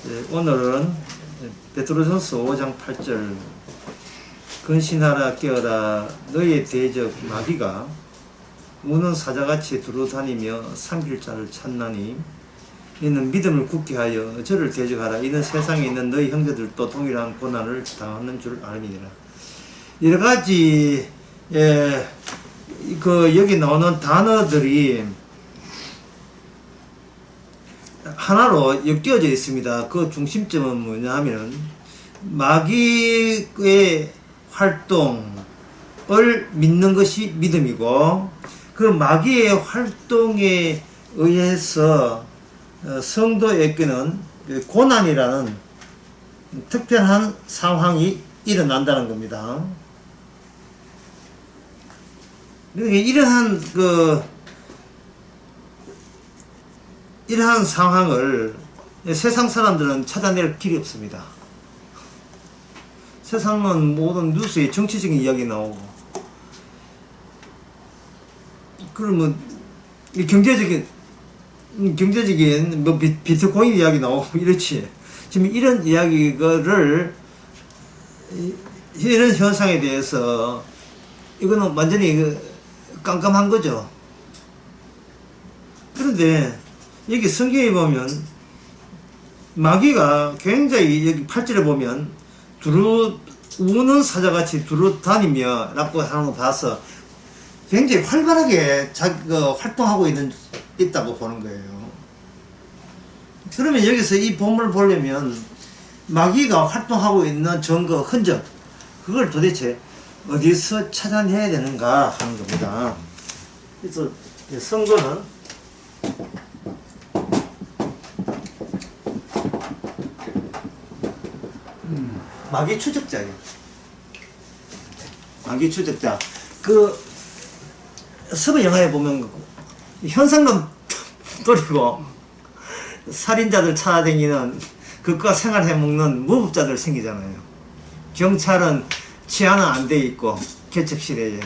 오늘은 베드로전서 5장 8절 근신하라 깨어라 너의 대적 마귀가 우는 사자같이 두루다니며 삼킬 자를 찾나니 이는 믿음을 굳게 하여 저를 대적하라. 이는 세상에 있는 너희 형제들도 동일한 고난을 당하는 줄 알미니라. 여러가지 여기 나오는 단어들이 하나로 엮여져 있습니다. 그 중심점은 뭐냐 하면 마귀의 활동을 믿는 것이 믿음이고, 그 마귀의 활동에 의해서 성도에게는 고난이라는 특별한 상황이 일어난다는 겁니다. 이러한 상황을 세상 사람들은 찾아낼 길이 없습니다. 세상은 모든 뉴스에 정치적인 이야기 나오고, 그러면 경제적인 뭐 비트코인 이야기 나오고 이렇지. 지금 이런 이야기를 이런 현상에 대해서 이거는 완전히 깜깜한 거죠. 그런데 여기 성경에 보면 마귀가 굉장히 여기 8절에 보면 우는 사자같이 두루 다니며 라고 하는 거 봐서 굉장히 활발하게 활동하고 있다고 보는 거예요. 그러면 여기서 이 본문을 보려면 마귀가 활동하고 있는 증거, 흔적, 그걸 도대체 어디서 찾아내야 되는가 하는 겁니다. 그래서 성도는 마귀 추적자예요. 마귀 추적자. 서부 영화에 보면 현상금 돌리고 살인자들 찾아다니는 그과 생활해먹는 무법자들 생기잖아요. 경찰은 치안은 안 돼 있고 개척실에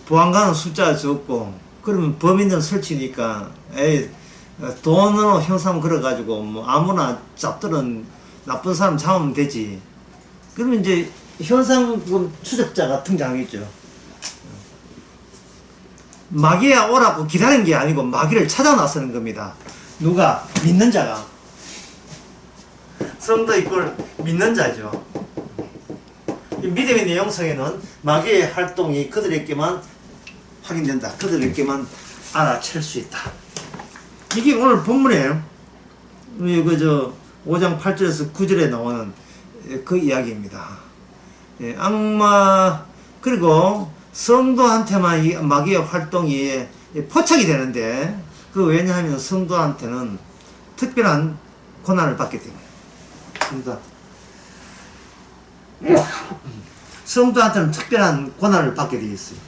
보안관은 숫자가 적고, 그러면 범인은 설치니까 돈으로 형사만 걸어가지고 뭐 아무나 잡들은 나쁜 사람 잡으면 되지. 그러면 이제 현상금 추적자가 등장하겠죠. 마귀가 오라고 기다리는 게 아니고 마귀를 찾아 나서는 겁니다. 누가? 믿는 자가. 성도 이걸 믿는 자죠. 이 믿음의 내용성에는 마귀의 활동이 그들에게만 확인된다. 그들에게만 알아챌 수 있다. 이게 오늘 본문에 5장 8절에서 9절에 나오는 그 이야기입니다. 악마, 그리고 성도한테만 이 마귀의 활동이 포착이 되는데, 왜냐하면 성도한테는 특별한 고난을 받게 됩니다. 성도한테는 특별한 고난을 받게 되어 있어요.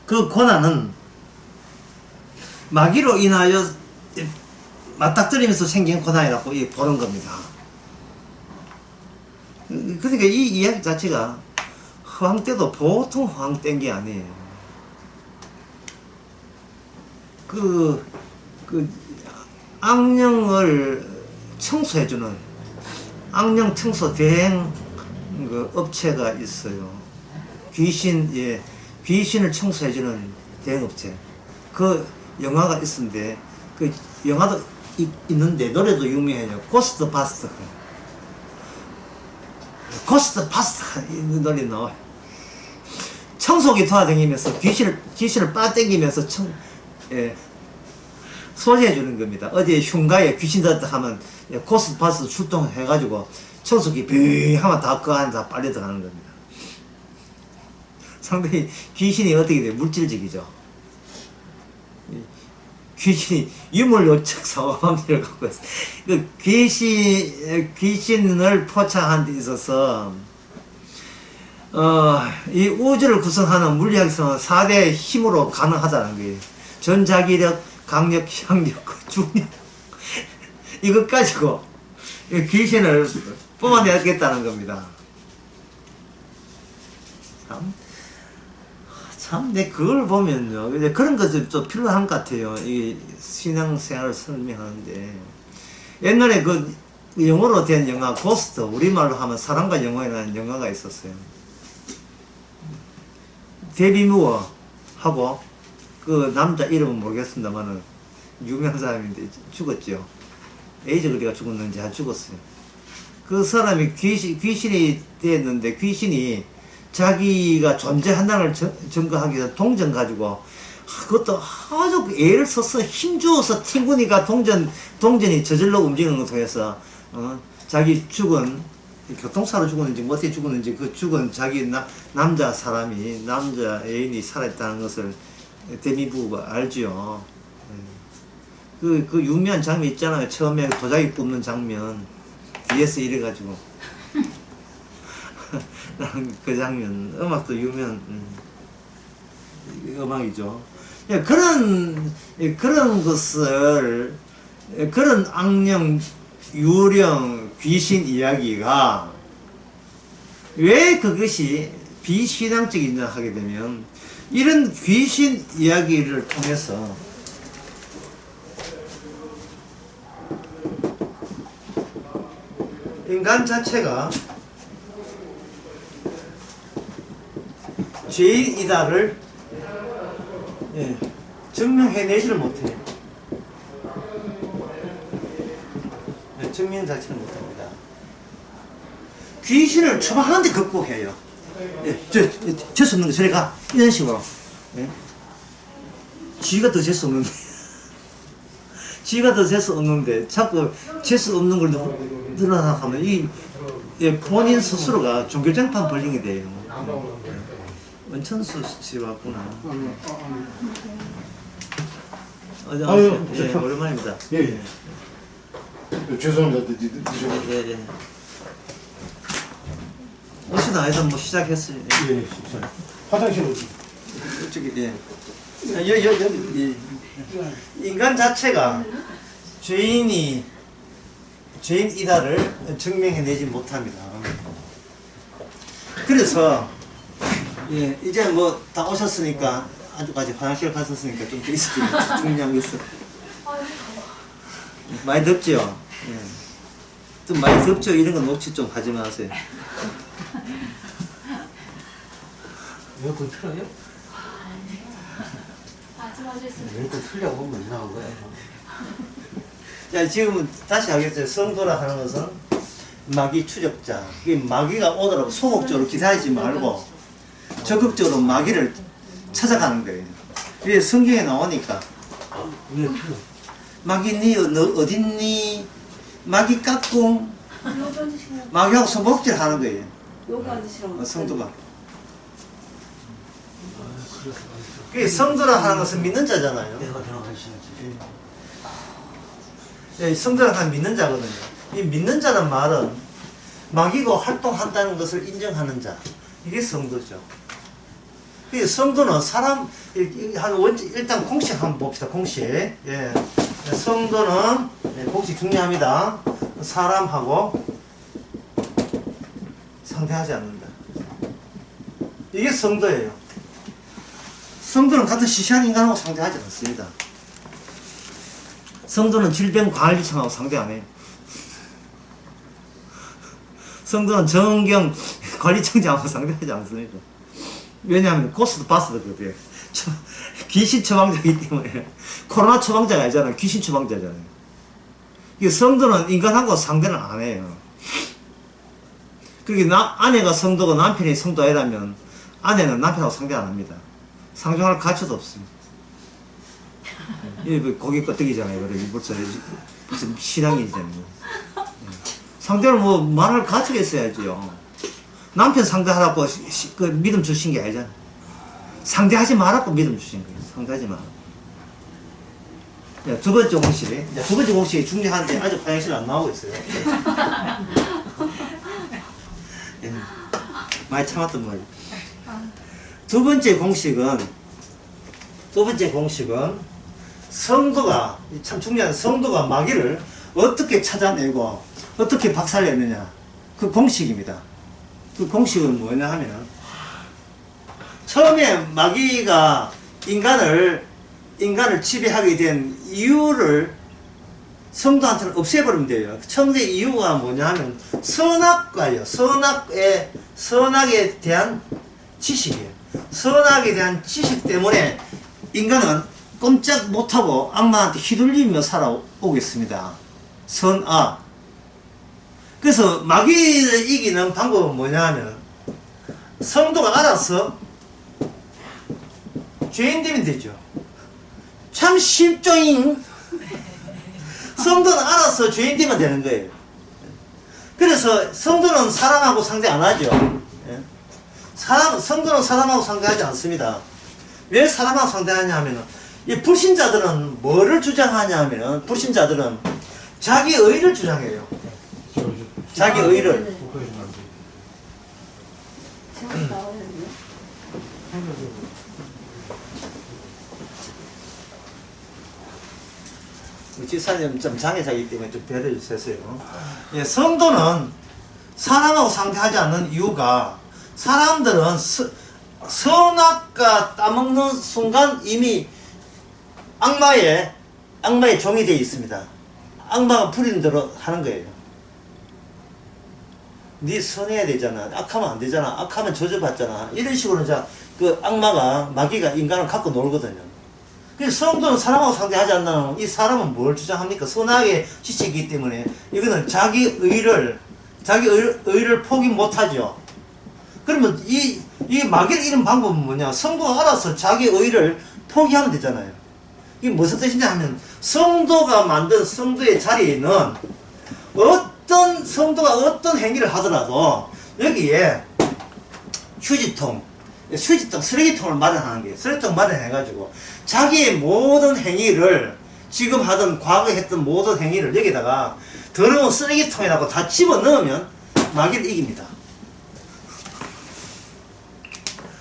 그 고난은 마귀로 인하여 맞닥뜨리면서 생긴 고난이라고 보는 겁니다. 그러니까 이 이야기 자체가 허황때도 보통 허황때인 게 아니에요. 악령을 청소해주는 악령 청소 대행 업체가 있어요. 귀신을 청소해주는 대행업체. 그 영화가 있었는데, 그 영화도 있는데 노래도 유명해요. 고스트바스터. 고스트바스터 이 노래 나와요. 청소기 돌아다니면서 귀신을 빠땡기면서 소지해 주는 겁니다. 어제 흉가에 귀신 들었다 하면 고스트바스터 출동해가지고 청소기 빙 하면 다 그 안에 다 빨려 들어가는 겁니다. 상당히 귀신이 어떻게 돼요? 물질적이죠. 귀신이 유물요책 사업함을 갖고 있어요. 귀신을 포착한 데 있어서 이 우주를 구성하는 물리학에서는 4대 힘으로 가능하다는 거예요. 전자기력, 강력, 향력, 중력. 이것 가지고 귀신을 뽑아내겠다는 겁니다. 참 참, 내 그걸 보면요. 이제 그런 것들 좀 필요한 것 같아요. 이 신앙생활을 설명하는데. 옛날에 그 영어로 된 영화 고스트, 우리말로 하면 사랑과 영혼이라는 영화가 있었어요. 데비 무어 하고 그 남자 이름은 모르겠습니다만은 유명한 사람인데 죽었죠. 에이즈 그리가 죽었는지 안 죽었어요. 그 사람이 귀신이 됐는데 귀신이 자기가 존재한다는 걸 증거하기 위해서 동전 가지고 그것도 아주 애를 써서 힘주어서 튕구니까 동전이 저절로 움직이는 걸 통해서 자기 죽은 교통사로 죽었는지 뭐 어떻게 죽었는지 그 죽은 자기 남자 사람이 남자 애인이 살아있다는 것을 데미부가 알지요. 그 유명한 장면 있잖아요. 처음에 도자기 굽는 장면 뒤에서 이래가지고 나는 그 장면 음악도 유명한 음악이죠. 그런 것을 그런 악령 유령 귀신 이야기가 왜 그것이 비신앙적이냐 하게 되면 이런 귀신 이야기를 통해서 인간 자체가 죄인이다를 증명해내지를 못해요. 증명 자체를 못합니다. 귀신을 처방하는데 극복해요. 재수 없는 거 저리 가 이런 식으로. 쥐가 더 재수 없는데 쥐가 더 재수 없는데 자꾸 재수 없는 걸 늘어나가면 본인 스스로가 종교쟁판 벌링이 돼요. 원천수 씨 왔구나. 아유, 예, 오랜만입니다. 예. 죄송합니다. 예. 오시나 해서 뭐 시작했어요. 예, 식사. 화장실 어디? 저기 여기 인간 자체가 죄인이다를 증명해내지 못합니다. 그래서 이제 뭐 다 오셨으니까 아주까지 화장실 갔었으니까 좀 더 있을게요. 중요한 거 있어. 많이 덥죠? 좀 많이 덥죠? 이런 건 녹취 좀 하지 마세요. 에어컨 틀어요? 에어컨 틀려고 하면 이상한 거야. 자, 지금은 다시 하겠어요. 성도라 하는 것은 마귀 추적자. 마귀가 오더라도 소극적으로 기다리지 말고 적극적으로 마귀를 찾아가는 거예요. 이게 성경에 나오니까. 마귀 너 어딨니? 마귀 깍꿍. 마귀하고 소복질 하는 거예요. 성도가. 그게 성도라 하는 것은 믿는 자잖아요. 내가 들어가시지. 성도라 하는 믿는 자거든요. 이 믿는 자는 말은 마귀가 활동한다는 것을 인정하는 자. 이게 성도죠. 그 성도는 일단 공식 한번 봅시다. 공식. 성도는 공식 중요합니다. 사람하고 상대하지 않는다. 이게 성도예요. 성도는 같은 시시한 인간하고 상대하지 않습니다. 성도는 질병관리청하고 상대 안 해요. 성도는 정경관리청장하고 상대하지 않습니다. 왜냐하면 고스트 바스도 그래요. 귀신 처방자이기 때문에. 코로나 처방자가 아니잖아요. 귀신 처방자잖아요. 이 성도는 인간하고 상대는 안 해요. 그게 아내가 성도고 남편이 성도 아니라면 아내는 남편하고 상대 안 합니다. 상종할 가치도 없습니다. 이 고기 끄떡이잖아요. 그래 벌써 신앙이잖아요. 상대를 뭐 말할 가치가 있어야지요. 남편 상대하라고 그 믿음 주신 게 아니잖아. 상대하지 말라고 믿음 주신 거예요. 상대하지 마라. 두 번째 공식. 두 번째 공식이 중요한데 아직 화장실 안 나오고 있어요. 많이 참았던 말이에요. 두 번째 공식은 성도가 참 중요한 성도가 마귀를 어떻게 찾아내고 어떻게 박살내느냐 그 공식입니다. 그 공식은 뭐냐 하면 처음에 마귀가 인간을 지배하게 된 이유를 성도한테는 없애버리면 돼요. 처음에 이유가 뭐냐 하면 선악과예요. 선악에 대한 지식이에요. 선악에 대한 지식 때문에 인간은 꼼짝 못하고 악마한테 휘둘리며 살아오겠습니다. 선악. 그래서 마귀를 이기는 방법은 뭐냐 하면 성도가 알아서 죄인 되면 되죠. 참 쉽죠잉. 성도는 알아서 죄인 되면 되는 거예요. 그래서 성도는 사람하고 상대 안 하죠. 예? 성도는 사람하고 상대하지 않습니다. 왜 사람하고 상대하냐 하면은, 이 불신자들은 뭐를 주장하냐 하면은, 불신자들은 자기 의를 주장해요. 자기 의를. 지사님 좀 장애자이기 때문에 좀 배려해 주세요. 예, 성도는 사람하고 상대하지 않는 이유가, 사람들은 선악과 따먹는 순간 이미 악마의 종이 되어 있습니다. 악마가 부리는 대로 하는 거예요. 네 선해야 되잖아. 악하면 안 되잖아. 악하면 저주받잖아. 이런 식으로 이제 그 악마가, 마귀가 인간을 갖고 놀거든요. 그래서 성도는 사람하고 상대하지 않는, 이 사람은 뭘 주장합니까? 선악의 지식이기 때문에 이거는 자기 의를 포기 못하죠. 그러면 이 마귀를 이기는 방법은 뭐냐? 성도가 알아서 자기 의를 포기하면 되잖아요. 이게 무슨 뜻이냐 하면, 성도가 만든 성도의 자리에는 어떤 성도가 어떤 행위를 하더라도 여기에 휴지통, 쓰레기통을 마련하는 게, 쓰레기통 마련해가지고 자기의 모든 행위를, 지금 하던 과거에 했던 모든 행위를 여기다가 더러운 쓰레기통에다가 다 집어넣으면 마귀를 이깁니다.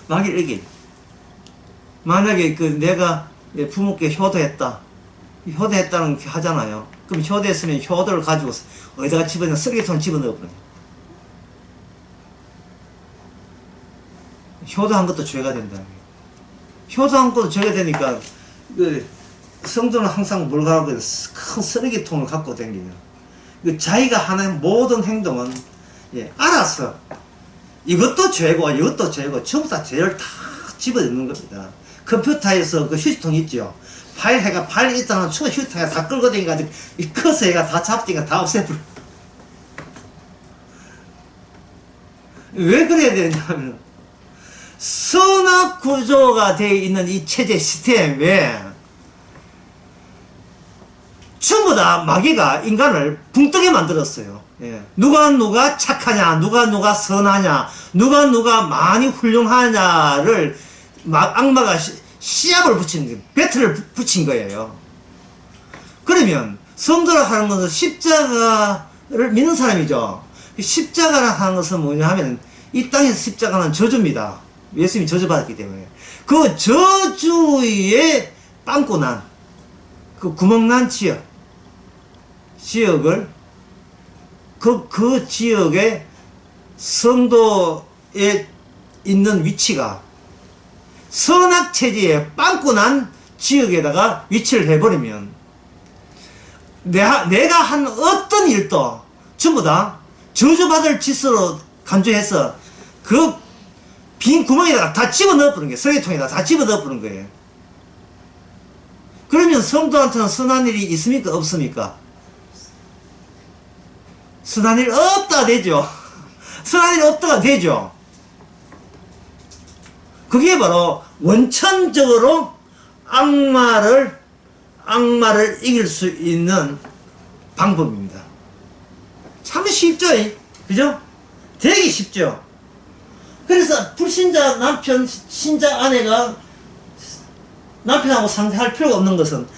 마귀를 이기. 만약에 내가 부모께 효도했다는 게 하잖아요. 그럼 효도했으면 효도를 가지고 어디다가 집어넣어, 쓰레기통을 집어넣어버려요. 효도한 것도 죄가 된다. 효도한 것도 죄가 되니까 성도는 항상 뭘 갖고 큰 쓰레기통을 갖고 다니요. 자기가 하는 모든 행동은 알아서 이것도 죄고 이것도 죄고 전부 다 죄를 다 집어넣는 겁니다. 컴퓨터에서 그 휴지통 있죠. 파일 있다는 추가 휴지통에 다 끌고 다니가지고 커서 얘가 다 잡으니까 다 없애버려. 왜 그래야 되냐면, 선악 구조가 되어 있는 이 체제 시스템에 전부 다 마귀가 인간을 붕뜨게 만들었어요. 예. 누가 착하냐, 누가 선하냐, 누가 많이 훌륭하냐를 악마가 시합을 붙인 거예요. 배틀을 붙인 거예요. 그러면 성도라 하는 것은 십자가를 믿는 사람이죠. 십자가라 하는 것은 뭐냐 하면, 이 땅에서 십자가는 저주입니다. 예수님이 저주받았기 때문에 그 저주에 빵꾸 난 그 구멍난 지역을 그 지역에 성도에 있는 위치가 선악체제에 빵꾸 난 지역에다가 위치를 해버리면, 내가 한 어떤 일도 전부 다 저주받을 짓으로 간주해서 그 빈 구멍에다가 다 집어넣어버린 거예요. 쓰레기통에다가 다 집어넣어버린 거예요. 그러면 성도한테는 선한 일이 있습니까? 없습니까? 선한 일 없다 되죠. 선한 일 없다가 되죠. 그게 바로 원천적으로 악마를 이길 수 있는 방법입니다. 참 쉽죠? 그죠? 되게 쉽죠? 그래서 불신자 남편, 신자 아내가 남편하고 상대할 필요가 없는 것은,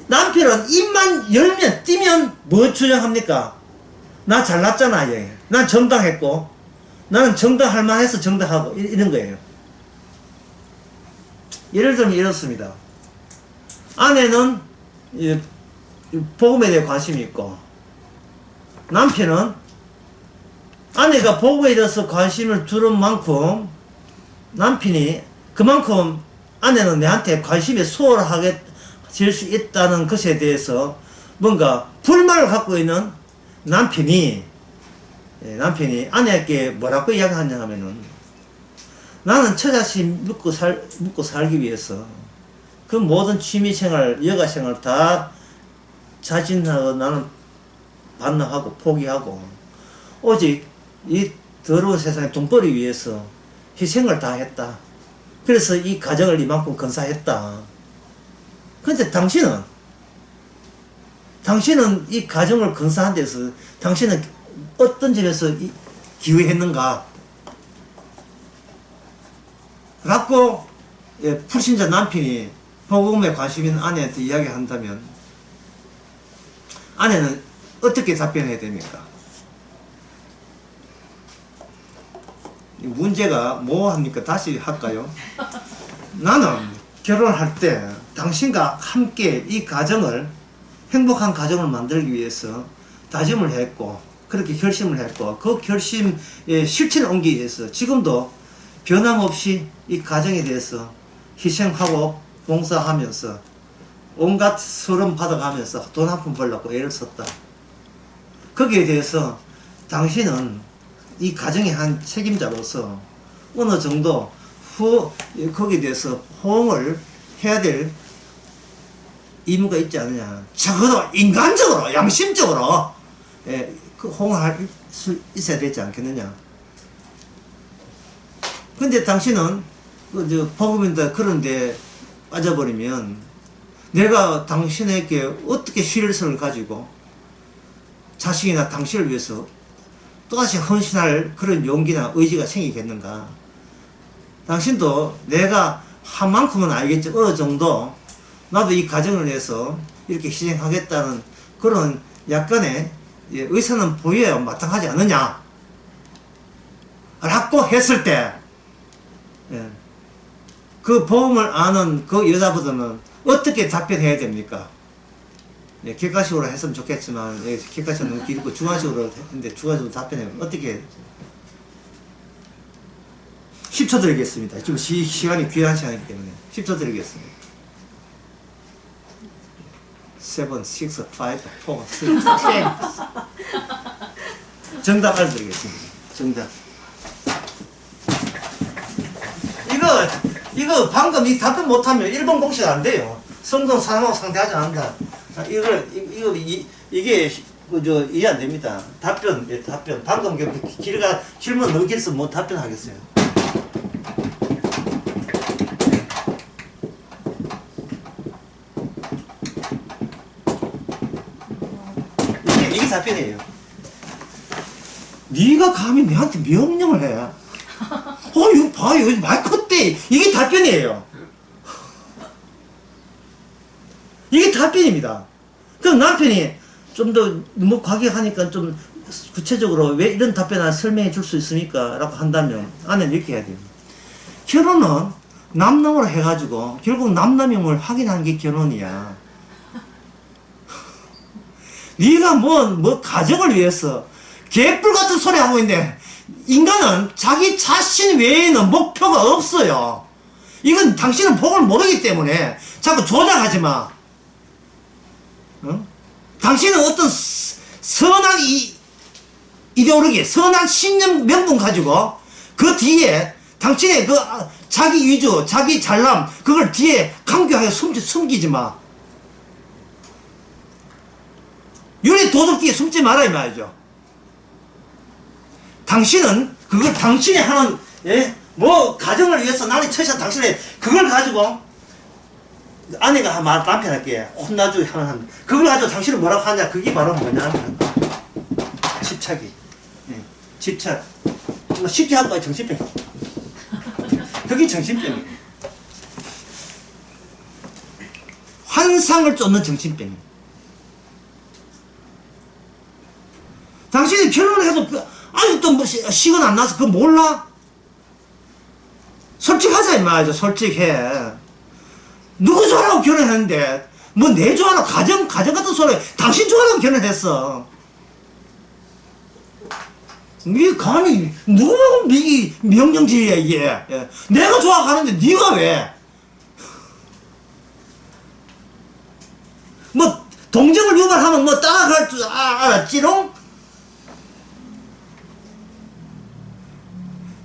남편은 입만 열면 띄면 뭐 주장합니까? 나 잘났잖아, 얘. 난 정당했고, 나는 정당할 만해서 정당하고, 이런 거예요. 예를 들면 이렇습니다. 아내는 복음에 대해 관심이 있고, 남편은 아내가 복음에 대해서 관심을 두는 만큼 남편이 그만큼 아내는 내한테 관심이 소홀하게 질 수 있다는 것에 대해서 뭔가 불만을 갖고 있는 남편이 아내에게 뭐라고 이야기하냐 하면은, 나는 처자식 먹고 살기 위해서 그 모든 취미생활, 여가생활 다 자진하고 나는 반납하고 포기하고 오직 이 더러운 세상에 돈벌이 위해서 희생을 다 했다. 그래서 이 가정을 이만큼 건사했다. 근데 당신은 이 가정을 건사한 데서 당신은 어떤 점에서 기여했는가? 라고 불신자 남편이 복음에 관심 있는 아내한테 이야기한다면 아내는 어떻게 답변해야 됩니까? 문제가 뭐 합니까? 다시 할까요? 나는 결혼할 때 당신과 함께 이 가정을, 행복한 가정을 만들기 위해서 다짐을 했고 그렇게 결심을 했고 그 결심에 실천을 옮기기 위해서 지금도 변함없이 이 가정에 대해서 희생하고 봉사하면서 온갖 서름 받아가면서 돈 한 푼 벌려고 애를 썼다. 거기에 대해서 당신은 이 가정의 한 책임자로서 어느 정도 거기에 대해서 호응을 해야 될 의무가 있지 않느냐. 적어도 인간적으로, 양심적으로 그 호응할 수 있어야 되지 않겠느냐. 근데 당신은 복음인데 그런데 빠져버리면 내가 당신에게 어떻게 신뢰성을 가지고 자식이나 당신을 위해서 또다시 헌신할 그런 용기나 의지가 생기겠는가. 당신도 내가 한 만큼은 알겠지. 어느 정도 나도 이 가정을 위해서 이렇게 희생하겠다는 그런 약간의 의사는 보여야 마땅하지 않느냐 라고 했을 때 그 복음을 아는 그 여자보다는 어떻게 답변해야 됩니까? 객관식으로 했으면 좋겠지만 객관식으로 너무 길고 주관식으로 했는데 주관식으로 답변하면 어떻게 해야 되죠? 10초 드리겠습니다. 지금 시간이 귀한 시간이기 때문에 10초 드리겠습니다. 7, 6, 5, 4, 3, 2, 1 정답 알려드리겠습니다. 정답. 이거 방금 이 답변 못하면 1번 공식 안 돼요. 성동 사람하고 상대하지 않는다. 이게 이해 안 됩니다. 답변. 방금 길가 질문 너무 길어서 못 답변하겠어요. 이게 답변이에요. 네가 감히 내한테 명령을 해. 이거 봐요. 말 컸대. 이게 답변이에요. 이게 답변입니다. 그럼 남편이 좀 더 너무 과격하니까 좀 구체적으로 왜 이런 답변을 설명해 줄 수 있습니까? 라고 한다면 아내는 이렇게 해야 돼요. 결혼은 남남으로 해가지고 결국 남남임을 확인하는 게 결혼이야. 네가 뭐 가정을 위해서 개뿔 같은 소리 하고 있는데 인간은 자기 자신 외에는 목표가 없어요. 이건 당신은 복을 모르기 때문에 자꾸 조작하지 마. 응? 당신은 어떤 선한 이데올로기, 선한 신념 명분 가지고 그 뒤에 당신의 그 자기 위주, 자기 잘남 그걸 뒤에 강교하게 숨기지 마. 윤리 도덕 뒤에 숨지 마라 이 말이죠. 당신은 그걸 당신이 하는 가정을 위해서 나는 처자 당신의 그걸 가지고 아내가 남편에게 혼나주고 하는 그걸 가지고 당신은 뭐라고 하냐. 그게 바로 뭐냐면 집착이. 집착. 쉽게 하고 정신병. 그게 정신병이에요. 환상을 쫓는 정신병이에요. 당신이 결혼을 해도 아직도 뭐 시간 안 나서 그거 몰라? 솔직하자 이 말이죠. 솔직해. 누구 좋아하고 결혼했는데 뭐 내 좋아하고 가정 같은 소리 당신 좋아하고 결혼했어. 이게 감히 누구 보고 명령지휘야 이게. 예. 내가 좋아하는데 네가 왜? 뭐 동정을 유발하면 뭐 따라갈 줄 알았지롱?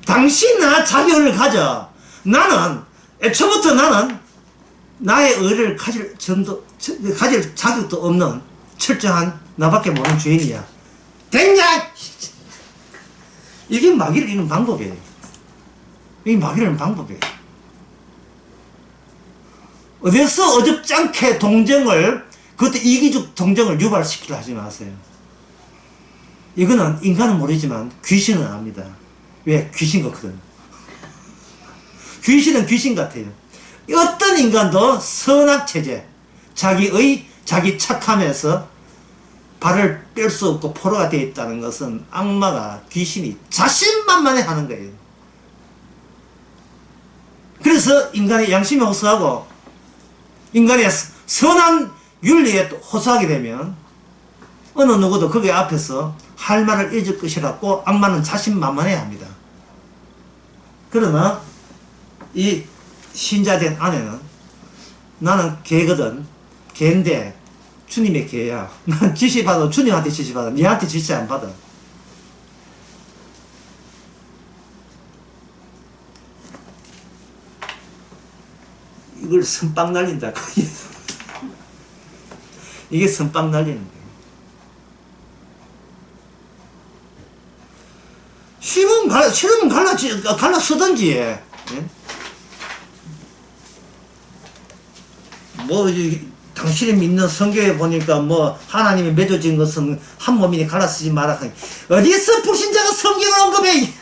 당신이나 자기 의를 가져. 나는 애초부터 나는 나의 의를 가질 자격도 없는 철저한 나밖에 모르는 죄인이야. 됐냐? 이게 마귀를 이기는 방법이에요. 이게 마귀를 이기는 방법이에요. 어디서 어줍잖게 동정을, 그것도 이기적 동정을 유발시키려 하지 마세요. 이거는 인간은 모르지만 귀신은 압니다. 왜? 귀신 같거든. 귀신은 귀신 같아요. 어떤 인간도 선악체제, 자기 착함에서 발을 뺄 수 없고 포로가 되어 있다는 것은 악마가, 귀신이 자신만만해 하는 거예요. 그래서 인간의 양심에 호소하고 인간의 선한 윤리에 호소하게 되면 어느 누구도 거기 앞에서 할 말을 잊을 것이라고 악마는 자신만만해 합니다. 그러나 이 신자된 아내는 나는 개거든. 개인데 주님의 개야. 난 지시받아. 주님한테 지시받아. 니한테 지시 안 받아. 이걸 선빵 날린다. 이게 선빵 날리는 거예요. 싫으면 갈라 쓰든지. 예? 뭐, 당신이 믿는 성경에 보니까 뭐, 하나님이 맺어진 것은 한 몸이니 갈라 쓰지 마라. 어디서 불신자가 성경을 언급해?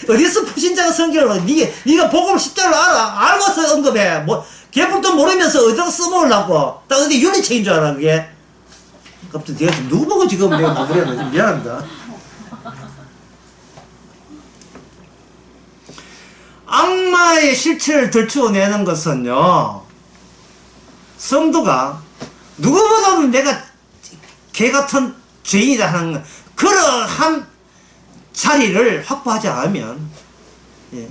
어디서 불신자가 성경을 언급해? 네가 복음을 십자로 알아. 알고서 언급해. 뭐, 개뿔도 모르면서 어디서 써먹으려고. 딱 어디 윤리체인 줄 알아, 그게? 갑자기 내가 지금 누구 보고 지금 내가 나그래는 미안합니다. 악마의 실체를 들추어내는 것은요, 성도가 누구보다도 내가 개같은 죄인이다 하는 그러한 자리를 확보하지 않으면, 예,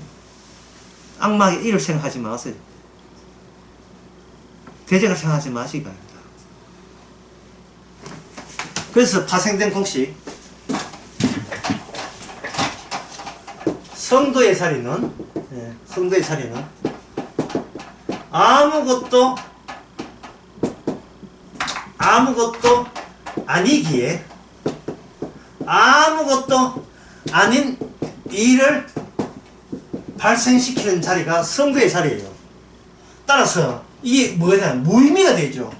악마의 일을 생각하지 마세요. 대적을 생각하지 마시기 바랍니다. 그래서 파생된 공식, 성도의 자리는, 예, 성도의 자리는 아무것도 아니기에 아무것도 아닌 일을 발생시키는 자리가 성도의 자리예요. 따라서 이게 뭐냐, 무의미가 되죠.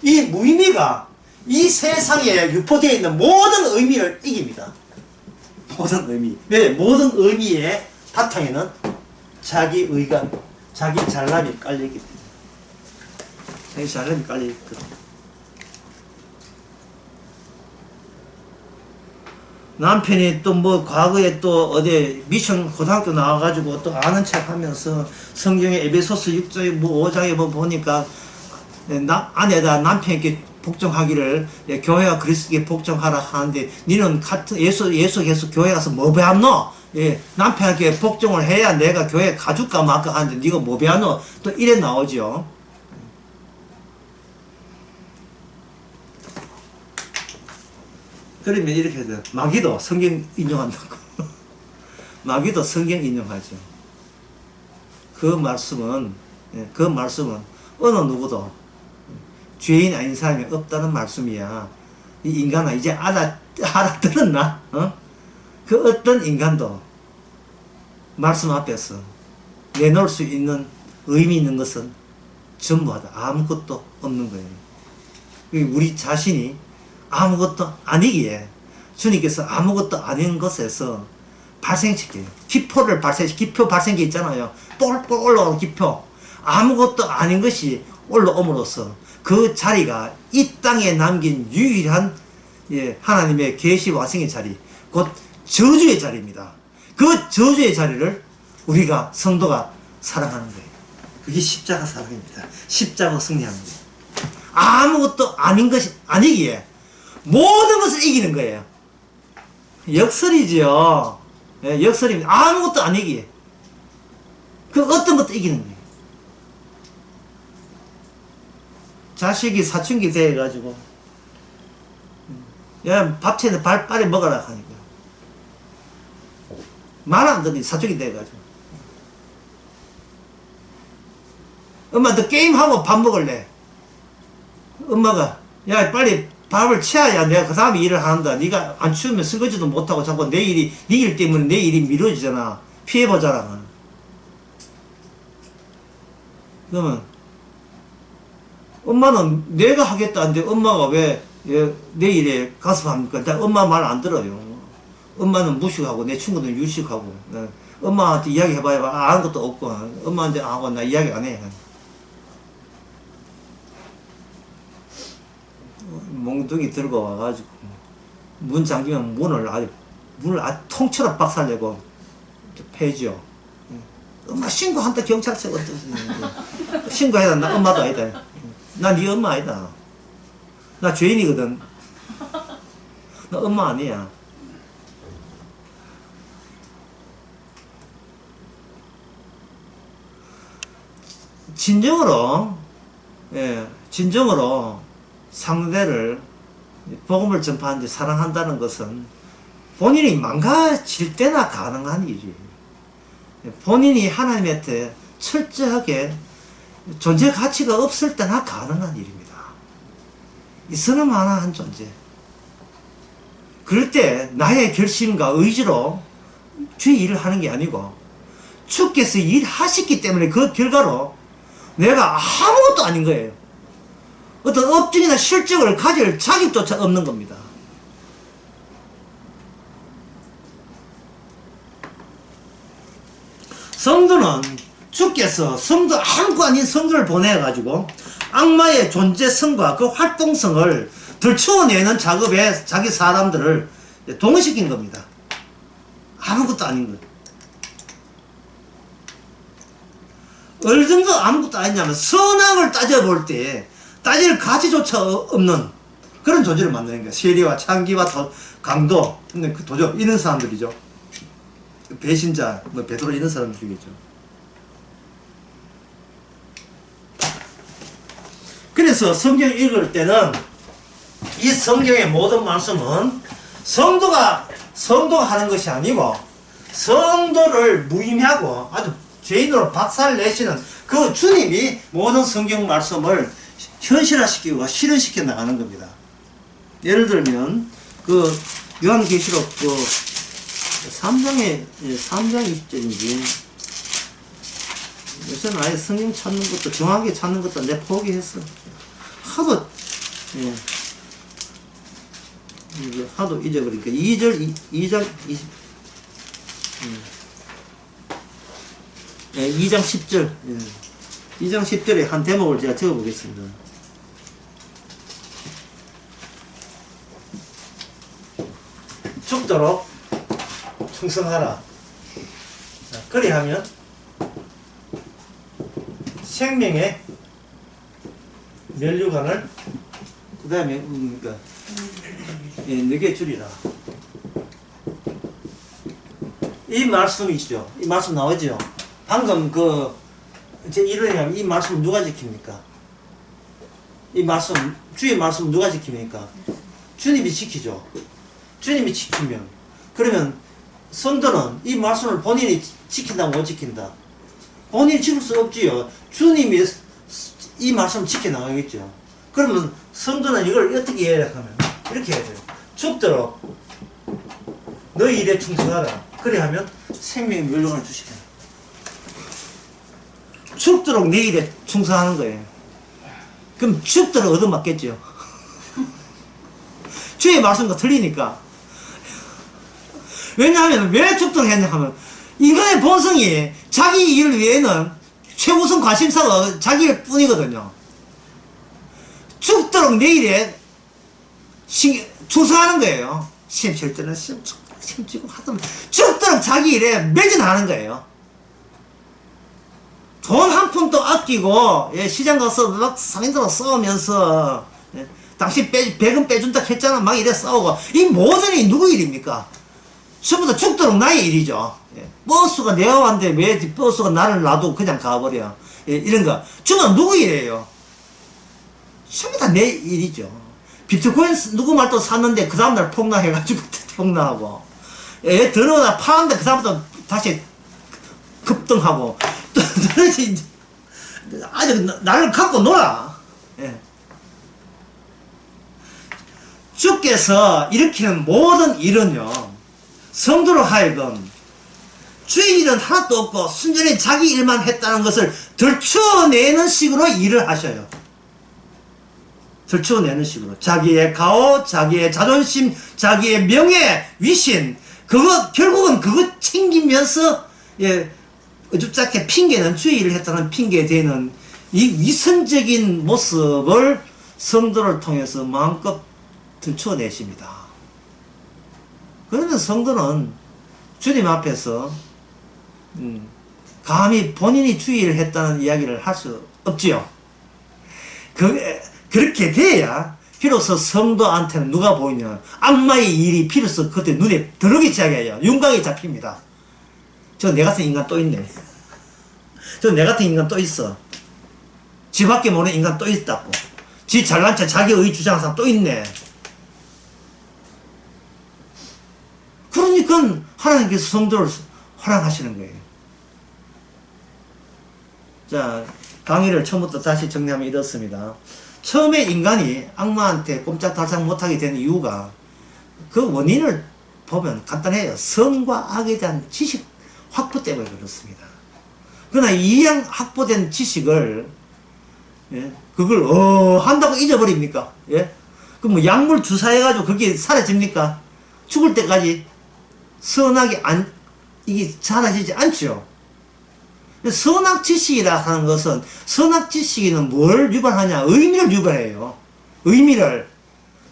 이 무의미가 이 세상에 유포되어 있는 모든 의미를 이깁니다. 모든 의미. 왜? 모든 의미의 바탕에는 자기 의감, 자기 잘남이 깔려있기 때문에. 자기 잘남이 깔려있거든. 남편이 또 뭐 과거에 또 어디 미션 고등학교 나와가지고 또 아는 척 하면서 성경에 에베소서 6장에 뭐 5장에 뭐 보니까 아내다 남편에게 복종하기를, 교회가 그리스도께 복종하라 하는데 니는 같은 예수께서 교회 가서 뭐 배웠노? 예, 남편에게 복종을 해야 내가 교회 가줄까 말까 하는데 니가 뭐 배웠노? 또 이래 나오죠. 그러면 이렇게 해서 마귀도 성경 인용한다고. 마귀도 성경 인용하죠. 그 말씀은 어느 누구도 죄인 아닌 사람이 없다는 말씀이야. 이 인간아, 이제 알아들었나? 그 어떤 인간도 말씀 앞에서 내놓을 수 있는 의미 있는 것은 전부하다. 아무것도 없는 거예요. 우리 자신이 아무것도 아니기에 주님께서 아무것도 아닌 것에서 발생시켜요. 기표 발생기 있잖아요. 뻘뻘 올라오는 기표. 아무것도 아닌 것이 올라옴으로써 그 자리가 이 땅에 남긴 유일한, 예, 하나님의 계시 와성의 자리, 곧 저주의 자리입니다. 그 저주의 자리를 우리가 성도가 사랑하는 거예요. 그게 십자가 사랑입니다. 십자가 승리하는 거예요. 아무것도 아닌 것이 아니기에 모든 것을 이기는 거예요. 역설이지요. 예, 역설입니다. 아무것도 안 이기. 그 어떤 것도 이기는 거예요. 자식이 사춘기 돼가지고 야 밥채는 빨리 먹어라 하니까 말 안 듣니 사춘기 돼가지고 엄마 너 게임하고 밥 먹을래? 엄마가 야 빨리 밥을 치워야 내가 그 다음에 일을 한다. 네가 안 치우면 설거지도 못하고 자꾸 내 일이 네 일 때문에 내 일이 미뤄지잖아. 피해보자라. 그러면 엄마는 내가 하겠다는데 엄마가 왜 내 일에 가섭합니까? 엄마 말 안 들어요. 엄마는 무식하고 내 친구는 유식하고 엄마한테 이야기해봐야 아는 것도 없고 엄마한테 하고 나 이야기 안 해. 몽둥이 들고 와가지고 문 잠기면 문을 아주 통째로 박살내고 패죠. 엄마 신고한다 경찰서 어떠지? 신고해라. 나 엄마도 아니다. 나 네 엄마 아니다. 나 죄인이거든. 나 엄마 아니야. 진정으로 진정으로 상대를 복음을 전파하는데 사랑한다는 것은 본인이 망가질 때나 가능한 일이에요. 본인이 하나님한테 철저하게 존재 가치가 없을 때나 가능한 일입니다. 있으나 마나한 존재. 그럴 때 나의 결심과 의지로 주의 일을 하는 게 아니고 주께서 일하셨기 때문에 그 결과로 내가 아무것도 아닌 거예요. 어떤 업적이나 실적을 가질 자격조차 없는 겁니다. 성도는 주께서 성도 아무것도 아닌 성도를 보내가지고 악마의 존재성과 그 활동성을 들추어내는 작업에 자기 사람들을 동원시킨 겁니다. 아무것도 아닌 것. 어느 정도 아무것도 아니냐면 선악을 따져볼 때 따질 가치조차 없는 그런 존재를 만드는 거예요. 세리와 창기와 강도, 그 도적 이런 사람들이죠. 배신자, 베드로 이런 사람들이겠죠. 그래서 성경 읽을 때는 이 성경의 모든 말씀은 성도가 하는 것이 아니고 성도를 무의미하고 아주 죄인으로 박살내시는 그 주님이 모든 성경 말씀을 현실화시키고 실현시켜 나가는 겁니다. 예를 들면 그 요한계시록 그 3장 20절인지 요새는 아예 성경 찾는 것도 정확하게 찾는 것도 내가 포기했어. 하도 하도 잊어버리니까 2장 20 2장 10절 2장 10절에 한 대목을 제가 적어보겠습니다. 죽도록 충성하라. 그리하면 생명의 면류관을 그 다음에 너게 주리라. 이 말씀이 있죠. 이 말씀 나오죠. 방금 제 이론이라면 이 말씀 누가 지킵니까? 이 말씀 주의 말씀 누가 지킵니까? 주님이 지키죠. 주님이 지키면 그러면 성도는 이 말씀을 본인이 지킨다 못 지킨다? 본인이 지킬 수 없지요. 주님이 이 말씀을 지켜나가겠죠. 그러면 성도는 이걸 어떻게 해야 하면 이렇게 해야 돼요. 죽도록 너희 일에 충성하라. 그래 하면 생명의 멸류관을 주시게. 죽도록 내 일에 충성하는 거예요. 그럼 죽도록 얻어맞겠죠. 주의 말씀과 틀리니까. 왜냐하면 왜 죽도록 했냐 하면 인간의 본성이 자기 일 외에는 최우선 관심사가 자기 일 뿐이거든요. 죽도록 내 일에 충성하는 거예요. 시험 칠 때는 시험 치고 하든 죽도록 자기 일에 매진하는 거예요. 돈 한 푼도 아끼고 시장 가서 막 상인들하고 싸우면서 당신 배금 빼준다 했잖아 막 이래 싸우고 이 모든 일이 누구 일입니까? 전부 다 죽도록 나의 일이죠. 예. 버스가 내가 왔는데 왜 버스가 나를 놔두고 그냥 가버려. 예, 이런 거. 주면 누구 일이에요? 전부 다 내 일이죠. 비트코인 누구 말도 샀는데 그 다음날 폭락해가지고 폭락하고. 예, 들어오다 파는데 그 다음부터 다시 급등하고. 또, 아직 나를 갖고 놀아. 예. 주께서 일으키는 모든 일은요, 성도로 하여금 주의 일은 하나도 없고 순전히 자기 일만 했다는 것을 들추어내는 식으로 일을 하셔요. 들추어내는 식으로. 자기의 가오, 자기의 자존심, 자기의 명예, 위신, 그거, 결국은 그거 챙기면서, 예, 어줍잖게 핑계는 주의 일을 했다는 핑계 되는 이 위선적인 모습을 성도를 통해서 마음껏 들추어내십니다. 그러면 성도는 주님 앞에서 감히 본인이 주의를 했다는 이야기를 할 수 없지요. 그렇게 돼야 비로소 성도한테는 누가 보이냐, 악마의 일이 비로소 그때 눈에 들어오기 시작해요. 윤곽이 잡힙니다. 저 내 같은 인간 또 있네. 저 내 같은 인간 또 있어. 지 밖에 모르는 인간 또 있다고. 지 잘난 체 자기 의 주장하는 사람 또 있네. 그러니까 하나님께서 성도를 허락하시는 거예요. 자, 강의를 처음부터 다시 정리하면 이렇습니다. 처음에 인간이 악마한테 꼼짝달싹 못하게 된 이유가 그 원인을 보면 간단해요. 선과 악에 대한 지식 확보 때문에 그렇습니다. 그러나 이양 확보된 지식을, 예, 그걸 한다고 잊어버립니까? 예? 그럼 뭐 약물 주사해가지고 그게 사라집니까? 죽을 때까지 선악이 이게 사라지지 않죠. 선악 지식이라 하는 것은, 선악 지식이는 뭘 유발하냐? 의미를 유발해요. 의미를.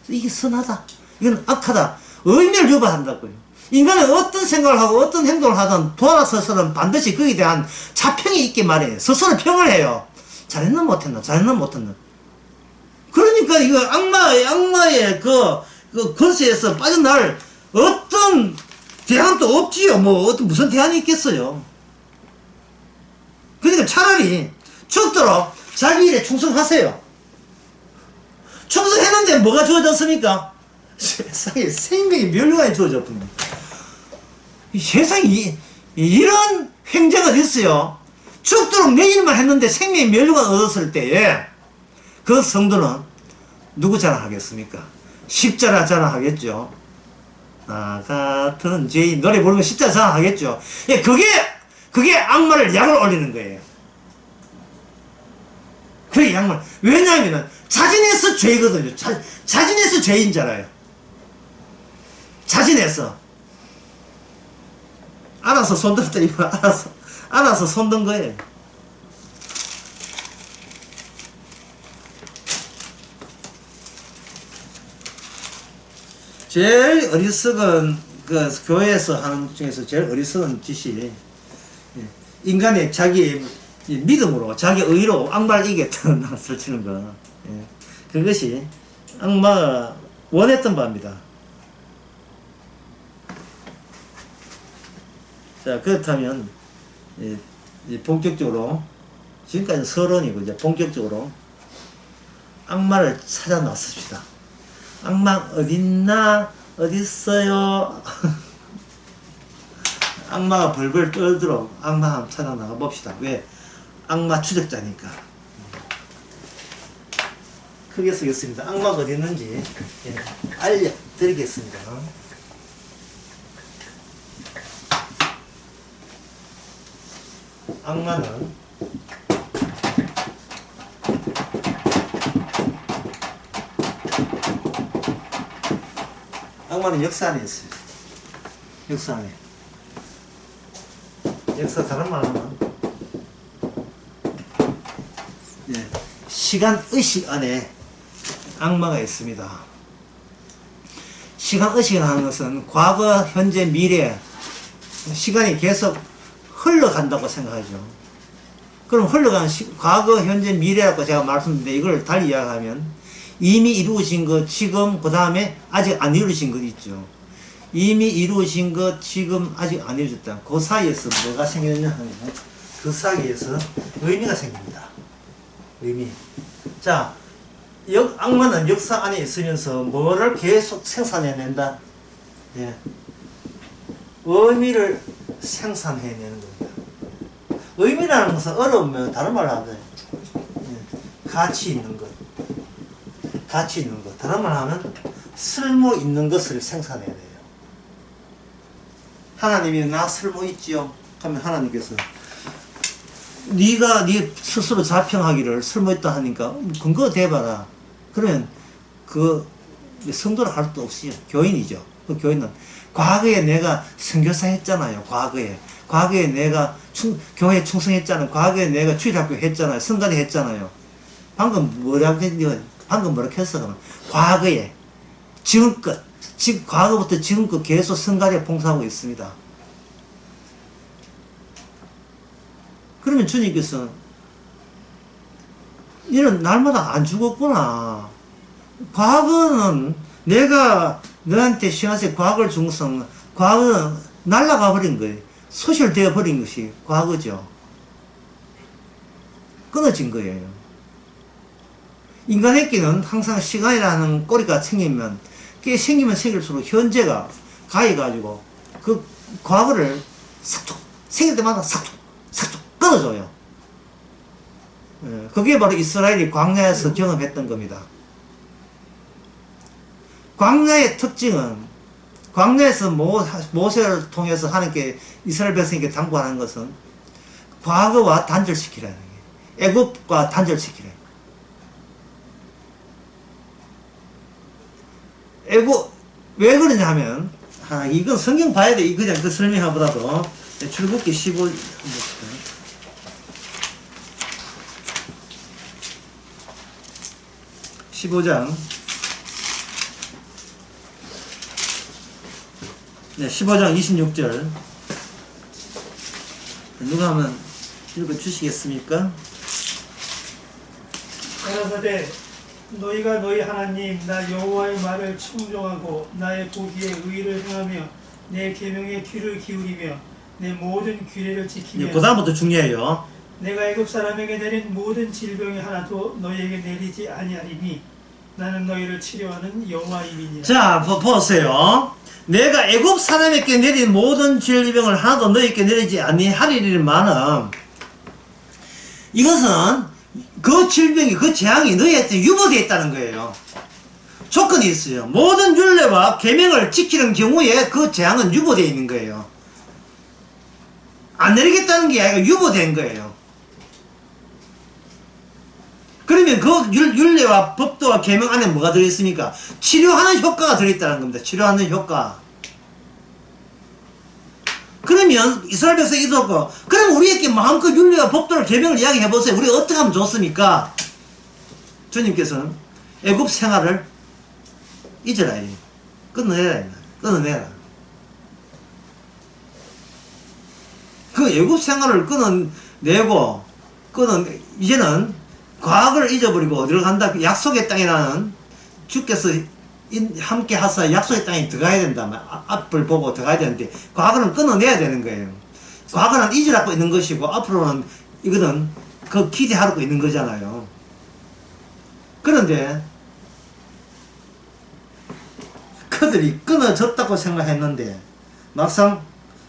이게 선하다, 이건 악하다, 의미를 유발한다고요. 인간은 어떤 생각을 하고 어떤 행동을 하든 돌아서서는 반드시 그에 대한 자평이 있게 말해요. 스스로 평을 해요. 잘했나 못했나, 잘했나 못했나. 그러니까 이거 악마의 그 권세에서 빠져날 어떤 대안도 없지요. 무슨 대안이 있겠어요. 그러니까 차라리 죽도록 자기 일에 충성하세요. 충성했는데 뭐가 주어졌습니까? 세상에 생명이 멸류관이 주어졌군요. 이 세상에 이런 횡재가 어딨어요. 죽도록 내 일만 했는데 생명이 멸류관 얻었을 때에 그 성도는 누구 자랑하겠습니까? 십자가 자랑하겠죠. 나 같은 죄인, 노래 부르면 십자가 자랑하겠죠. 예, 그게 악마를 약을 올리는 거예요. 그게 약물. 왜냐하면 자진해서 죄거든요. 자진해서 죄인잖아요. 자진해서. 알아서 손들었다 이거 알아서 손든 거예요. 제일 어리석은 그 교회에서 하는 중에서 제일 어리석은 짓이 인간의 자기 믿음으로, 자기 의로 악마를 이겼다는 낯을 치는 거. 예. 그것이 악마가 원했던 바입니다. 자, 그렇다면 본격적으로, 지금까지는 서론이고 이제 본격적으로 악마를 찾아 나섭시다. 악마 어딨나, 어딨어요. 악마가 벌벌 떨도록 악마 한번 찾아 나가 봅시다. 왜? 악마 추적자니까. 크게 쓰겠습니다. 악마가 어디 있는지 알려드리겠습니다. 악마는 역사 안에 있어요. 역사 안에. 역사 다른 말 하면 시간 의식 안에 악마가 있습니다. 시간 의식을 하는 것은 과거, 현재, 미래, 시간이 계속 흘러간다고 생각하죠. 그럼 흘러가는 과거, 현재, 미래라고 제가 말씀드렸는데, 이걸 달리 이야기하면 이미 이루어진 것, 지금, 그 다음에 아직 안 이루어진 것 있죠. 이미 이루어진 것 지금 아직 안 이루어졌다. 그 사이에서 뭐가 생겼냐 하면 그 사이에서 의미가 생깁니다. 의미. 자, 악마는 역사 안에 있으면서 뭐를 계속 생산해낸다? 예. 의미를 생산해내는 겁니다. 의미라는 것은 어려우면 다른 말로 하면 예. 가치 있는 것. 가치 있는 것. 다른 말로 하면 쓸모 있는 것을 생산해야 돼요. 하나님이 나 쓸모 있지요? 그러면 하나님께서 네가 네 스스로 자평하기를 쓸모 있다 하니까 근거 대봐라. 그러면 그 성도를 할 수 없어요. 교인이죠. 그 교인은 과거에 내가 선교사 했잖아요. 과거에 내가 교회 충성했잖아요. 과거에 내가 주일학교 했잖아요. 성가대 했잖아요. 방금 뭐라고 했냐? 방금 뭐라고 했어? 그러면 과거에 지금껏 과거부터 지금껏 계속 성가대 봉사하고 있습니다. 그러면 주님께서 너는 날마다 안 죽었구나. 과거는 내가 너한테 시간새 과거를 중성, 과거는 날아가 버린 거예요. 소실되어 버린 것이 과거죠. 끊어진 거예요. 인간에게는 항상 시간이라는 꼬리가 생기면, 꽤 생기면 생길수록 현재가 가해가지고 그 과거를 삭툭, 생길 때마다 삭툭, 삭툭 끊어줘요. 그게 바로 이스라엘이 광야에서 경험했던 겁니다. 광야의 특징은, 광야에서 모세를 통해서 하나님께 이스라엘 백성에게 당부하는 것은 과거와 단절시키라는 거예요. 애굽과 단절시키라. 애굽 왜 그러냐면, 이건 성경 봐야 돼. 그냥 그 설명하보다도 출애굽기 15장 15장 26절 누가 한번 읽어주시겠습니까? 가라사대 너희가 너희 하나님 나 여호와의 말을 청종하고 나의 보기에 의를 행하며 내 계명에 귀를 기울이며 내 모든 규례를 지키며 그 다음부터 중요해요. 내가 애굽 사람에게 내린 모든 질병이 하나도 너희에게 내리지 아니하리니 나는 너희를 치료하는 여호와임이니라. 자, 보세요. 내가 애굽 사람에게 내린 모든 질병을 하나도 너희에게 내리지 아니하리니만은, 이것은 그 질병이, 그 재앙이 너희한테 유보되어 있다는 거예요. 조건이 있어요. 모든 율례와 계명을 지키는 경우에 그 재앙은 유보되어 있는 거예요. 안 내리겠다는 게 아니라 유보된 거예요. 그러면 그 율례와 법도와 계명 안에 뭐가 들어있습니까? 치료하는 효과가 들어있다는 겁니다. 치료하는 효과. 그러면 이스라엘 백성이 있었고, 그럼 우리에게 마음껏 율례와 법도를 계명을 이야기해보세요. 우리가 어떻게 하면 좋습니까? 주님께서는 애굽 생활을 잊어라. 끊어내라. 끊어내라. 그 애굽 생활을 끊어내고, 이제는 과거를 잊어버리고 어디로 간다? 약속의 땅이라는, 주께서 함께 하사 약속의 땅에 들어가야 된다. 앞을 보고 들어가야 되는데, 과거는 끊어내야 되는 거예요. 과거는 잊으라고 있는 것이고, 앞으로는 이거는 그 기대하라고 있는 거잖아요. 그런데 그들이 끊어졌다고 생각했는데, 막상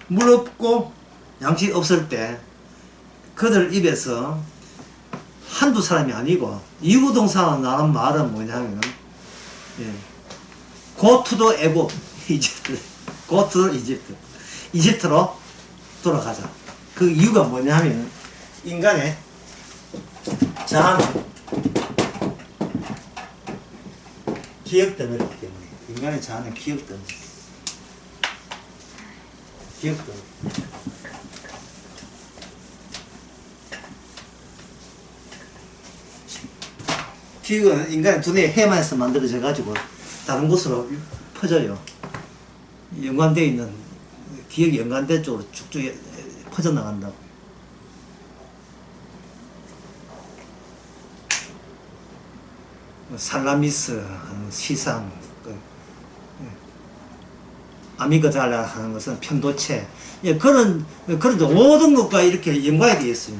물 없고 양식 없을 때 그들 입에서 한두 사람이 아니고 이구동성으로 나는 말은 뭐냐면, Go to the 애굽, 이집트. Go to the 이집트. 이집트로 돌아가자. 그 이유가 뭐냐면, 인간의 자아는 기억 덩어리이기 때문에. 인간의 자아는 기억 덩어리. 기억 덩어리. 기억은 인간의 두뇌의 해마에서 만들어져 가지고 다른 곳으로 퍼져요. 연관되어 있는 기억이 연관된 쪽으로 쭉쭉 퍼져나간다고. 살라미스 시상, 아미그달라 하는 것은 편도체. 예, 그런 5등급과 이렇게 연관이 되어 있어요.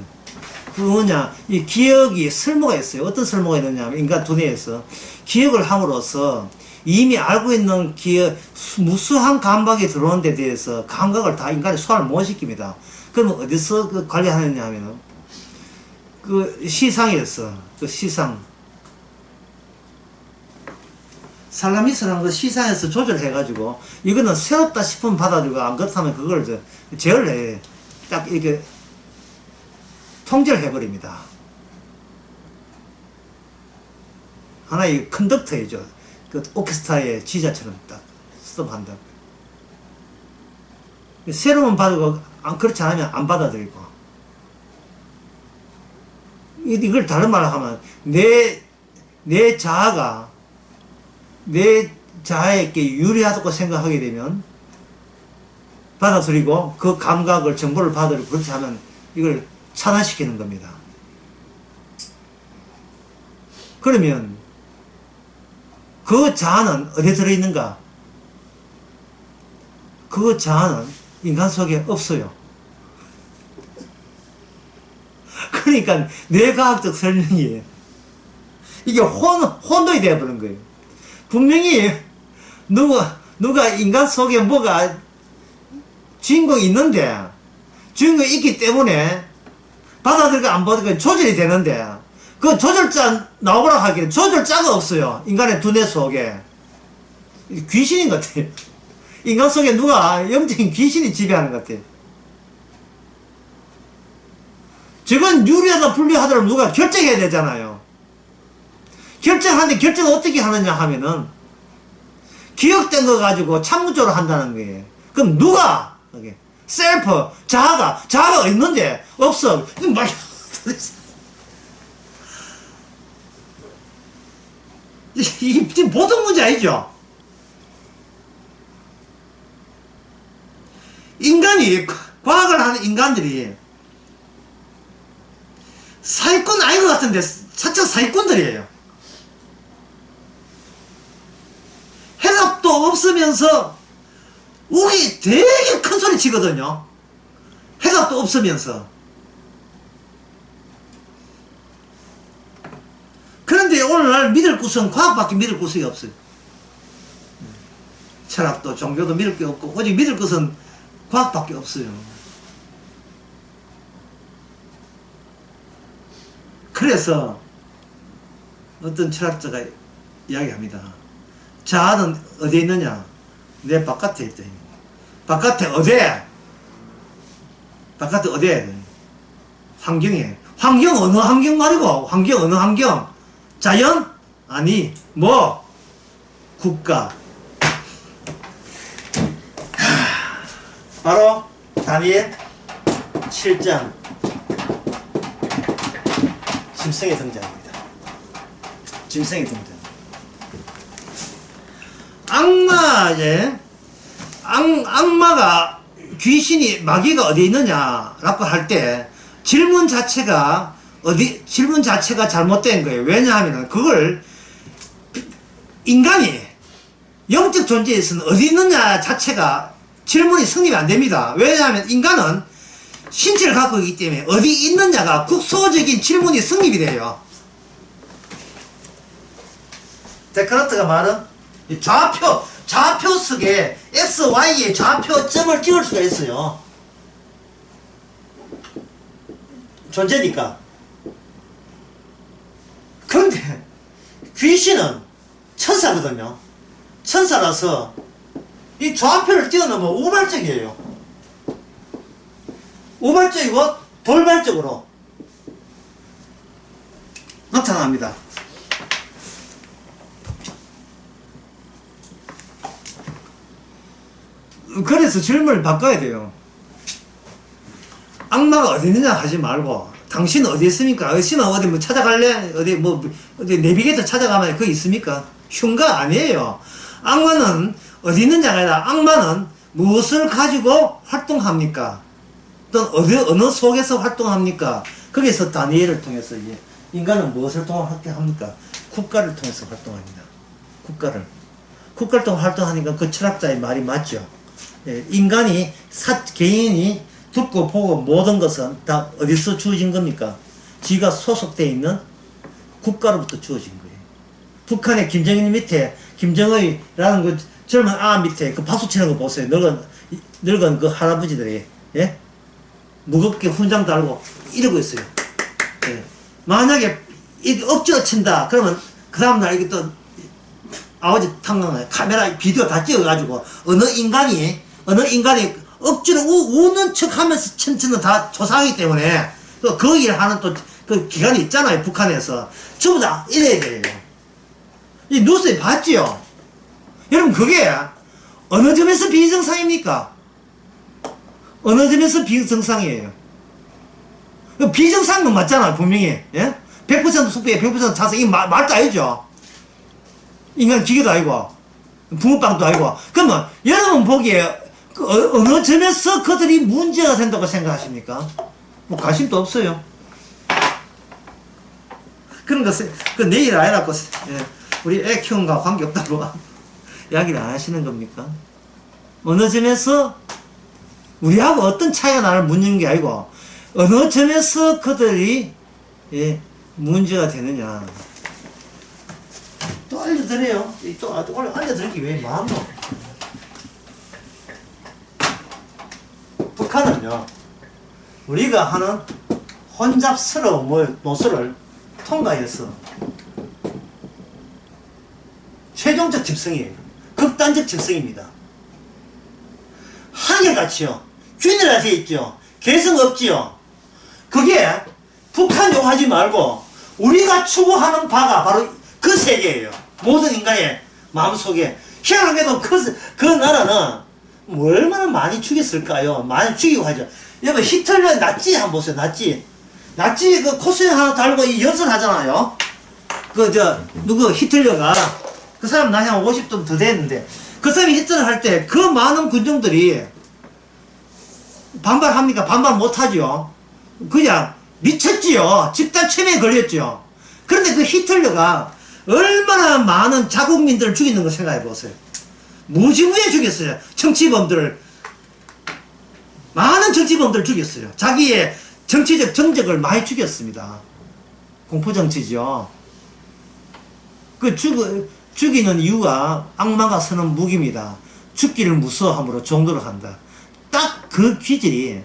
그 뭐냐, 이 기억이 쓸모가 있어요. 어떤 쓸모가 있느냐, 인간 두뇌에서. 기억을 함으로써 이미 알고 있는 기억, 무수한 감각이 들어오는 데 대해서 감각을 다 인간이 소화를 못 시킵니다. 그러면 어디서 그 관리하느냐 하면은, 그 시상이었어. 그 시상. 살라미스라는 거 시상에서 조절해가지고, 이거는 새롭다 싶으면 받아들이고, 안 그렇다면 그걸 제어를 해. 딱 이렇게 통제를 해버립니다. 하나의 컨덕터이죠. 그 오케스트라의 지자처럼 딱 스톱한다. 새로운 받고, 그렇지 않으면 안 받아들이고. 이걸 다른 말로 하면, 내 자아가, 내 자아에게 유리하다고 생각하게 되면, 받아들이고, 그 감각을, 정보를 받아들이고, 그렇지 않으면 이걸 차단시키는 겁니다. 그러면, 그 자아는 어디에 들어있는가? 그 자아는 인간 속에 없어요. 그러니까 뇌과학적 설명이 이게 혼돈이 되어버린 거예요. 분명히 누가 인간 속에 뭐가 주인공이 있는데, 주인공이 있기 때문에 받아들이고 안 받아들이고 조절이 되는데, 그 조절자 나오라 하기엔 조절자가 없어요. 인간의 두뇌 속에. 귀신인 것 같아요. 인간 속에 누가 영적인 귀신이 지배하는 것 같아요. 저건 유리하다 불리하다를 누가 결정해야 되잖아요. 결정하는데 결정을 어떻게 하느냐 하면은 기억된 거 가지고 참고적으로 한다는 거예요. 그럼 누가? 셀프, 자아가 있는데 없어. 이게 지금 보통 문제 아니죠? 인간이, 과학을 하는 인간들이 사기꾼 아닌 것 같은데 차차 사기꾼들이에요. 해답도 없으면서 우리 되게 큰 소리 치거든요. 해답도 없으면서. 그런데 오늘날 믿을 곳은 과학밖에 믿을 곳이 없어요. 철학도 종교도 믿을 게 없고 오직 믿을 것은 과학밖에 없어요. 그래서 어떤 철학자가 이야기합니다. 자아는 어디에 있느냐? 내 바깥에 있다. 바깥에 어디에? 바깥에 어디에? 환경에. 환경 어느 환경 말이고? 환경 어느 환경? 자연? 아니 뭐? 국가. 바로 다니엘 7장 짐승의 등장입니다. 짐승의 등장. 악마가 귀신이 마귀가 어디 있느냐라고 할 때 질문 자체가 잘못된 거예요. 왜냐하면 그걸 인간이 영적 존재에서는 어디 있느냐 자체가 질문이 성립이 안 됩니다. 왜냐하면 인간은 신체를 갖고 있기 때문에 어디 있느냐가 국소적인 질문이 성립이 돼요. 데카르트가 말은 좌표 속에 X, Y의 좌표점을 찍을 수가 있어요. 존재니까. 그런데 귀신은 천사거든요. 천사라서 이 좌표를 뛰어넘어 우발적이에요. 우발적이고 돌발적으로 나타납니다. 그래서 질문을 바꿔야 돼요. 악마가 어디 있느냐 하지 말고 당신 어디 있습니까? 의심은 어디 뭐 찾아갈래? 어디 내비게이터 찾아가면 그거 있습니까? 흉가 아니에요. 악마는 어디 있느냐가 아니라 악마는 무엇을 가지고 활동합니까? 또는 어느 속에서 활동합니까? 거기서 다니엘을 통해서 인간은 무엇을 통해 활동합니까? 국가를 통해서 활동합니다. 국가를 통해 활동하니까 그 철학자의 말이 맞죠. 예, 인간이 개인이 듣고 보고 모든 것은 다 어디서 주어진 겁니까? 지가 소속되어 있는 국가로부터 주어진 거예요. 북한의 김정일 밑에 김정의라는 그 젊은 밑에 그 박수 치는 거 보세요. 늙은 그 할아버지들이, 예? 무겁게 훈장 달고 이러고 있어요. 예. 만약에 이게 억지로 친다 그러면 그 다음날 이게 또 아버지 탕강에 카메라 비디오 다 찍어가지고 어느 인간이 억지로 우는 척 하면서 천천히 다 조사하기 때문에 또 그 일을 하는 또 그 기관이 있잖아요. 북한에서 전부 다 이래야 돼요. 이 뉴스에 봤지요? 여러분 그게 어느 점에서 비정상입니까? 어느 점에서 비정상이에요? 비정상은 맞잖아 분명히. 예? 100% 숙배 100% 자석 이 말도 아니죠. 인간 기계도 아니고 붕어빵도 아니고. 그러면 여러분 보기에 어느 점에서 그들이 문제가 된다고 생각하십니까? 뭐 관심도 없어요. 그런 것을 그 내일 아니라고 우리 애 키우는 거와 관계없다고 이야기를 안 하시는 겁니까? 어느 점에서 우리하고 어떤 차이가 나를 묻는 게 아니고 어느 점에서 그들이 문제가 되느냐. 또 알려드려요. 또 알려드릴 게 왜 많노? 북한은요, 우리가 하는 혼잡스러운 노선을 통과해서 최종적 집성이에요. 극단적 집성입니다. 한결같이요. 균일화 되어 있죠. 개성 없지요. 그게 북한 욕하지 말고 우리가 추구하는 바가 바로 그 세계예요. 모든 인간의 마음속에. 희한하게도 그 나라는 얼마나 많이 죽였을까요? 많이 죽이고 하죠. 여러분 히틀러 나치 한번 보세요. 나치 그 코스에 하나 달고 이 연설하잖아요. 히틀러가 그 사람 나이 한 50좀 더 됐는데 그 사람이 히틀러 할 때 그 많은 군중들이 반발합니까? 반발 못하죠. 그냥 미쳤지요. 집단 체면에 걸렸죠. 그런데 그 히틀러가 얼마나 많은 자국민들을 죽이는 걸 생각해 보세요. 무지무지하게 죽였어요. 많은 정치범들을 죽였어요. 자기의 정치적 정적을 많이 죽였습니다. 공포정치죠. 그 죽이는 이유가 악마가 쓰는 무기입니다. 죽기를 무서워함으로 종도를 한다. 딱 그 기질이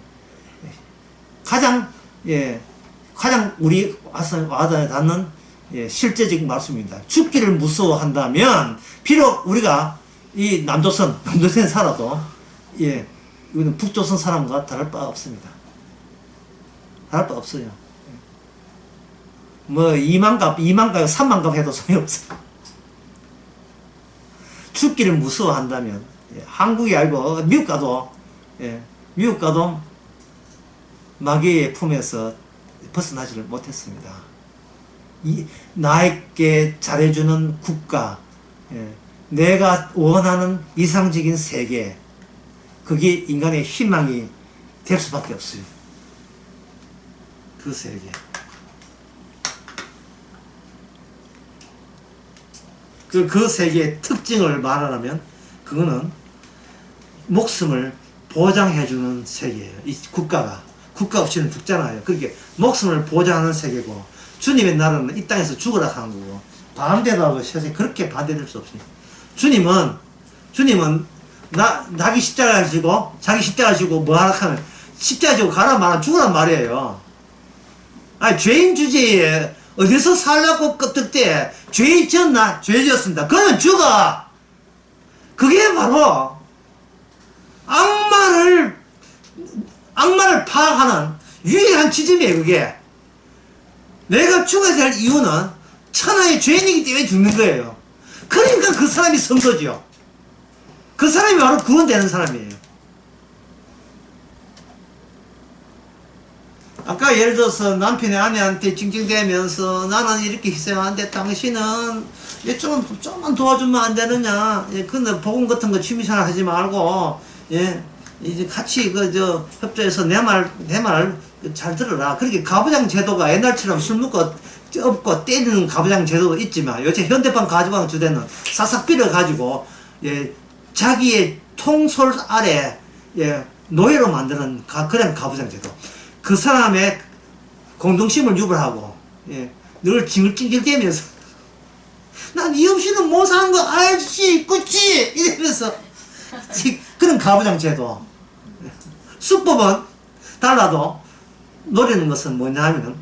가장 우리 와닿에 닿는 실제적인 말씀입니다. 죽기를 무서워한다면 비록 우리가 이 남조선에 살아도 우리는 북조선 사람과 다를 바 없습니다. 다를 바 없어요. 뭐 2만갑 3만갑 해도 소용없어요. 죽기를 무서워한다면 한국이 아니고 미국 가도 마귀의 품에서 벗어나지를 못했습니다. 나에게 잘해주는 국가, 내가 원하는 이상적인 세계, 그게 인간의 희망이 될 수밖에 없어요. 그 세계. 그 세계의 특징을 말하자면 그거는 목숨을 보장해주는 세계예요. 이 국가 없이는 죽잖아요. 그렇게 목숨을 보장하는 세계고 주님의 나라는 이 땅에서 죽으라 하는 거고 반대라고 세상에 그렇게 반대될 수 없습니다. 주님은 자기 십자가 지고 뭐 하라 하면 십자가 지고 가라 말아 죽으란 말이에요. 죄인 주제에 어디서 살라고 끄떡대 죄 지었나? 죄 지었습니다. 그러면 죽어. 그게 바로 악마를 파악하는 유일한 지점이에요. 그게 내가 죽어야 될 이유는 천하의 죄인이기 때문에 죽는 거예요. 그러니까 그 사람이 성도죠. 그 사람이 바로 구원되는 사람이에요. 아까 예를 들어서 남편이 아내한테 징징대면서 나는 이렇게 희생하는데 당신은 좀만 도와주면 안 되느냐. 근데 복음 같은 거 취미생활 하지 말고 이제 같이 협조해서 내 말 잘 들어라. 그렇게 가부장 제도가 옛날처럼 술 먹고 업고 때리는 가부장 제도도 있지만 요새 현대판 가부장 주제는 싹싹 빌어가지고 자기의 통솔 아래 예, 노예로 만드는 그런 가부장 제도. 그 사람의 공동심을 유발하고 예, 늘 징글징글대면서 난 이 없이는 못 사는 거 알지 그치 이러면서 그런 가부장 제도. 수법은 달라도 노리는 것은 뭐냐 하면은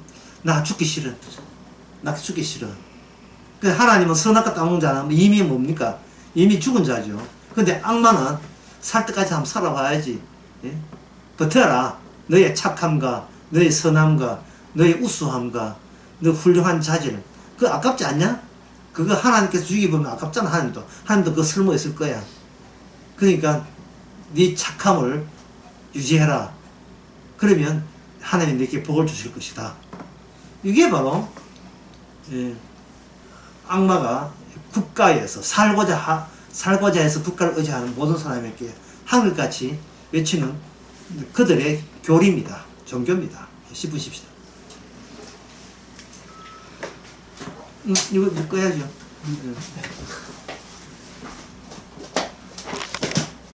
나 죽기 싫어. 나 죽기 싫어. 그 하나님은 선악과 따먹는 자는 이미 뭡니까? 이미 죽은 자죠. 근데 악마는 살 때까지 한번 살아봐야지. 예? 버텨라. 너의 착함과 너의 선함과 너의 우수함과 너 훌륭한 자질. 그거 아깝지 않냐? 그거 하나님께서 죽이보면 아깝잖아. 하나님도 그거 쓸모있을 거야. 그러니까 네 착함을 유지해라. 그러면 하나님이 네게 복을 주실 것이다. 이게 바로 예, 악마가 국가에서 살고자 해서 국가를 의지하는 모든 사람에게 하늘같이 외치는 그들의 교리입니다. 종교입니다. 10분 쉽시다. 이거 꺼야죠.